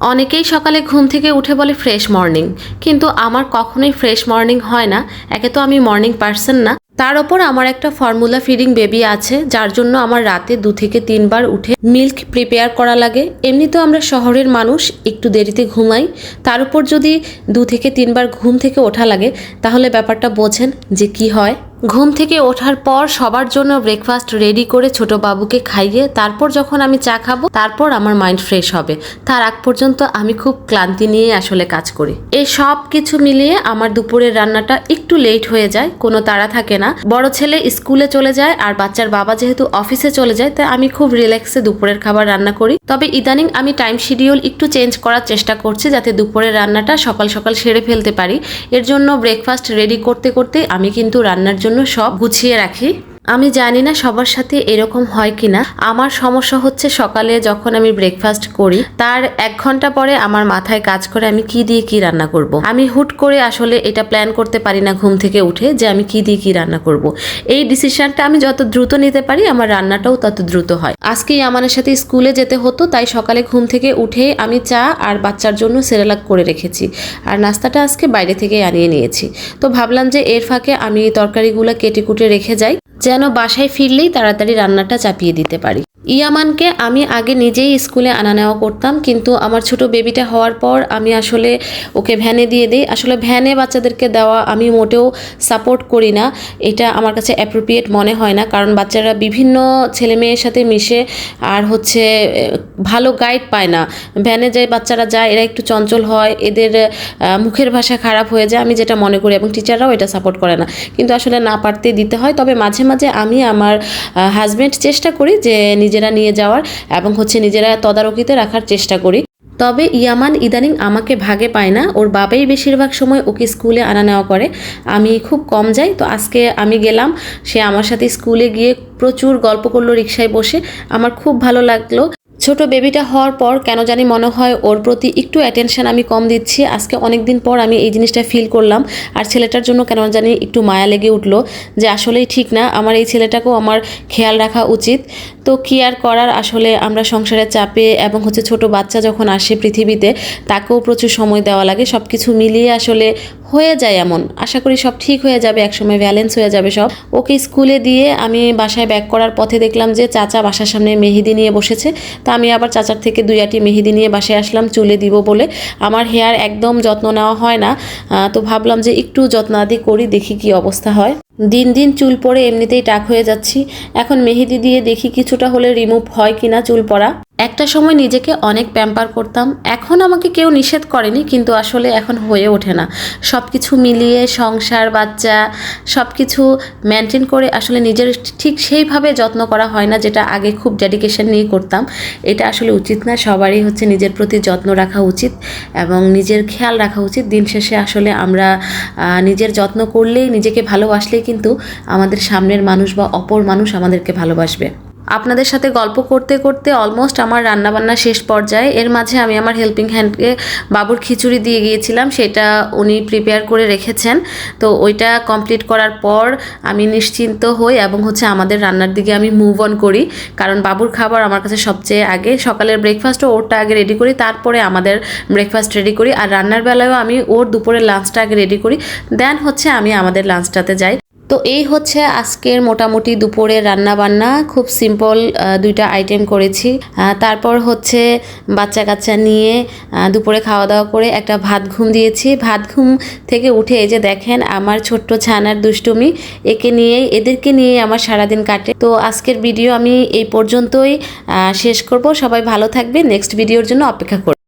অনেকেই সকালে ঘুম থেকে উঠে বলে ফ্রেশ মর্নিং, কিন্তু আমার কখনোই ফ্রেশ মর্নিং হয় না। একে তো আমি মর্নিং পার্সন না, তার ওপর আমার একটা ফর্মুলা ফিডিং বেবি আছে, যার জন্য আমার রাতে 2 থেকে 3 বার উঠে মিল্ক প্রিপেয়ার করা লাগে। এমনিতেও আমরা শহরের মানুষ, একটু দেরিতে ঘুমাই, তার উপর যদি 2 থেকে 3 বার ঘুম থেকে ওঠা লাগে, তাহলে ব্যাপারটা বোঝেন যে কি হয়। ঘুম থেকে ওঠার পর সবার জন্য ব্রেকফাস্ট রেডি করে ছোট বাবুকে খাইয়ে তারপর যখন আমি চা খাবো, তারপর আমার মাইন্ড ফ্রেশ হবে। তার আগ পর্যন্ত আমি খুব ক্লান্তি নিয়ে আসলে কাজ করি। এই সব কিছু মিলিয়ে আমার দুপুরের রান্নাটা একটু লেট হয়ে যায়, কোনো তাড়া থাকে না। বড় ছেলে স্কুলে চলে যায় আর বাচ্চার বাবা যেহেতু অফিসে চলে যায়, তাই আমি খুব রিল্যাক্সে দুপুরের খাবার রান্না করি। তবে ইদানিং আমি টাইম শিডিউল একটু চেঞ্জ করার চেষ্টা করছি, যাতে দুপুরের রান্নাটা সকাল সকাল সেরে ফেলতে পারি। এর জন্য ব্রেকফাস্ট রেডি করতে করতে আমি কিন্তু রান্নার জন্য সব গুছিয়ে রাখি। আমি জানি না সবার সাথে এরকম হয় কিনা। আমার সমস্যা হচ্ছে সকালে যখন আমি ব্রেকফাস্ট করি, তার 1 ঘন্টা পরে আমার মাথায় কাজ করে আমি কি দিয়ে কি রান্না করব। আমি হুট করে আসলে এটা প্ল্যান করতে পারি না ঘুম থেকে উঠে যে আমি কি দিয়ে কি রান্না করব। এই ডিসিশনটা আমি যত দ্রুত নিতে পারি, আমার রান্নাটাও তত দ্রুত হয়। আজকেই আমাদের সাথে স্কুলে যেতে হতো, তাই সকালে ঘুম থেকে উঠে আমি চা আর বাচ্চার জন্য সেরেলাক করে রেখেছি, আর নাস্তাটা আজকে বাইরে থেকে আনিয়ে নিয়েছি। তো ভাবলাম যে এর ফাঁকে আমি তরকারিগুলো কেটে কুটে রেখে যাই, যেন বাসায় ফিরলেই তাড়াতাড়ি রান্নাটা চাপিয়ে দিতে পারি। ইয়ামানকে আমি আগে নিজেই স্কুলে আনা নেওয়া করতাম, কিন্তু আমার ছোট বেবিটা হওয়ার পর আমি আসলে ওকে ভ্যানে দিয়ে দিই। আসলে ভ্যানে বাচ্চাদেরকে দেওয়া আমি মোটেও সাপোর্ট করি না, এটা আমার কাছে অ্যাপ্রোপ্রিয়েট মনে হয় না। কারণ বাচ্চারা বিভিন্ন ছেলে মেয়ের সাথে মিশে আর হচ্ছে ভালো গাইড পায় না। ভ্যানে যে বাচ্চারা যায় এরা একটু চঞ্চল হয়, এদের মুখের ভাষা খারাপ হয়ে যায়, আমি যেটা মনে করি, এবং টিচাররাও এটা সাপোর্ট করে না। কিন্তু আসলে না পারতে দিতে হয়। তবে মাঝে মাঝে আমি আমার হাজব্যান্ড চেষ্টা করি যে নিজেরা নিয়ে যাওয়ার এবং হচ্ছে নিজেরা তদারকিতে রাখার চেষ্টা করি। তবে ইয়ামান ইদানিং আমাকে ভাগে পায় না, ওর বাবাই বেশিরভাগ সময় ওকে স্কুলে আনা নেওয়া করে, আমি খুব কম যাই। তো আজকে আমি গেলাম, সে আমার সাথে স্কুলে গিয়ে প্রচুর গল্প করলো রিক্সায় বসে, আমার খুব ভালো লাগলো। ছোট বেবিটা হওয়ার পর কেন জানি মনে হয় ওর প্রতি একটু অ্যাটেনশন আমি কম দিচ্ছি। আজকে অনেক দিন পর আমি এই জিনিসটা ফিল করলাম, আর ছেলেটার জন্য কেন জানি একটু মায়া লেগে উঠলো যে আসলেই ঠিক না, আমার এই ছেলেটাকেও আমার খেয়াল রাখা উচিত। তো কি আর করার, আসলে আমরা সংসারের চাপে এবং হচ্ছে ছোট বাচ্চা যখন আসে পৃথিবীতে, তাকেও প্রচুর সময় দেওয়া লাগে। সব কিছু মিলিয়ে আসলে হয়ে যায় এমন। আশা করি সব ঠিক হয়ে যাবে, একসময় ব্যালেন্স হয়ে যাবে সব। ওকে স্কুলে দিয়ে আমি বাসায় ব্যাক করার পথে দেখলাম যে চাচা বাসার সামনে মেহেদি নিয়ে বসেছে। তা আমি আবার চাচার থেকে 2 আটি মেহেদি নিয়ে বাসায় আসলাম চুলে দিব বলে। আমার হেয়ার একদম যত্ন নেওয়া হয় না, তো ভাবলাম যে একটু যত্নাদি করি, দেখি কি অবস্থা হয়। দিন দিন চুল পড়ে এমনিতেই টাক হয়ে যাচ্ছি, এখন মেহেদি দিয়ে দেখি কিছুটা হলে রিমুভ হয় কিনা চুল পড়া। একটা সময় নিজেকে অনেক প্যাম্পার করতাম, এখন আমাকে কেউ নিষেধ করেনি, কিন্তু আসলে এখন হয়ে ওঠে না। সব কিছু মিলিয়ে সংসার, বাচ্চা, সব কিছু মেনটেন করে আসলে নিজের ঠিক সেইভাবে যত্ন করা হয় না, যেটা আগে খুব ডেডিকেশন নিয়ে করতাম। এটা আসলে উচিত না, সবারই হচ্ছে নিজের প্রতি যত্ন রাখা উচিত এবং নিজের খেয়াল রাখা উচিত। দিন শেষে আসলে আমরা নিজের যত্ন করলেই, নিজেকে ভালোবাসলেই কিন্তু আমাদের সামনের মানুষ বা অপর মানুষ আমাদেরকে ভালোবাসবে। আপনাদের সাথে গল্প করতে করতে অলমোস্ট আমার রান্নাবান্না শেষ পর্যায়ে। এর মাঝে আমি আমার হেল্পিং হ্যান্ডকে বাবুর খিচুড়ি দিয়ে গিয়েছিলাম, সেটা উনি প্রিপেয়ার করে রেখেছেন। তো ওইটা কমপ্লিট করার পর আমি নিশ্চিন্ত হই এবং হচ্ছে আমাদের রান্নার দিকে আমি মুভ অন করি, কারণ বাবুর খাবার আমার কাছে সবচেয়ে আগে। সকালের ব্রেকফাস্টও ওরটা আগে রেডি করি, তারপরে আমাদের ব্রেকফাস্ট রেডি করি, আর রান্নার বেলায়ও আমি ওর দুপুরের লাঞ্চটা আগে রেডি করি, দেন হচ্ছে আমি আমাদের লাঞ্চটাতে যাই। তো এই হচ্ছে আজকের মোটামুটি দুপুরের রান্না বান্না। খুব সিম্পল 2টা আইটেম করেছি। তারপর হচ্ছে বাচ্চা কাচ্চা নিয়ে দুপুরে খাওয়া দাওয়া করে একটা ভাত ঘুম দিয়েছি। ভাত ঘুম থেকে উঠে এই যে দেখেন আমার ছোট্ট ছানার দুষ্টুমি, এদেরকে নিয়ে আমার সারাদিন কাটে। তো আজকের ভিডিও আমি এই পর্যন্তই শেষ করব। সবাই ভালো থাকবে, নেক্সট ভিডিওর জন্য অপেক্ষা করব।